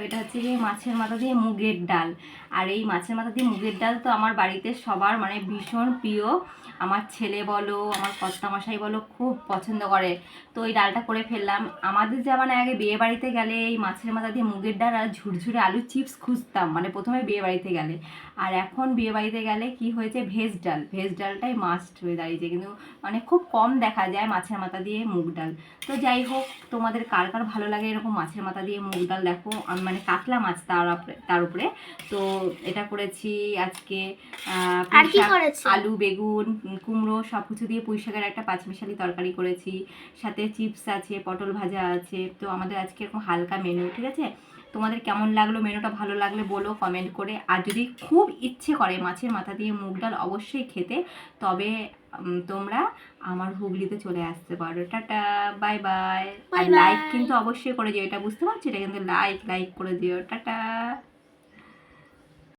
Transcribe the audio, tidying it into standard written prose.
এটা হচ্ছে যে মাছের মাথা দিয়ে মুগের ডাল। আর এই মাছের মাথা দিয়ে মুগের ডাল তো আমার বাড়িতে সবার মানে ভীষণ প্রিয়। আমার ছেলে বলো, আমার কর্তামশাই বলো, খুব পছন্দ করে। তো এই ডালটা করে ফেললাম। আমাদের মানে আগে বিয়ে বাড়িতে গেলে এই মাছের মাথা দিয়ে মুগের ডাল আর ঝুরঝুরে আলু চিপস খুঁজতাম, মানে প্রথমে বিয়ে বাড়িতে গেলে। আর এখন বিয়ে বাড়িতে গেলে কি হয়েছে, ভেজ ডাল, ভেজ ডালটাই মাস্ট হয়ে দাঁড়িয়েছে। কিন্তু মানে খুব কম দেখা যায় মাছের মাথা দিয়ে মুগ ডাল। তো যাই হোক, তোমাদের কার কার ভালো লাগে এরকম মাছের মাথা দিয়ে মুগ ডাল? দেখো আমি মানে কাতলা মাছ তার উপরে। তো এটা করেছি আজকে। আর কি করেছি? আলু, বেগুন, কুমড়ো সব কিছু দিয়ে পুঁই শাকের একটা পাঁচমিশালি তরকারি করেছি। সাথে চিপস আছে, পটল ভাজা আছে। তো আমাদের আজকে এরকম হালকা মেনু, ঠিক আছে? তোমাদের কেমন লাগলো মেনুটা? ভালো লাগলে বলো কমেন্ট করে। আর যদি খুব ইচ্ছে করে মাছের মাথা দিয়ে মুগ ডাল অবশ্যই খেতে, তবে তোমরা আমার হুগলিতে চলে আসতে পারো। Tata, bye bye. আর লাইক কিন্তু অবশ্যই করে দিও, এটা বুঝতে পারছো? এটা কিন্তু লাইক করে দিও। টাটা।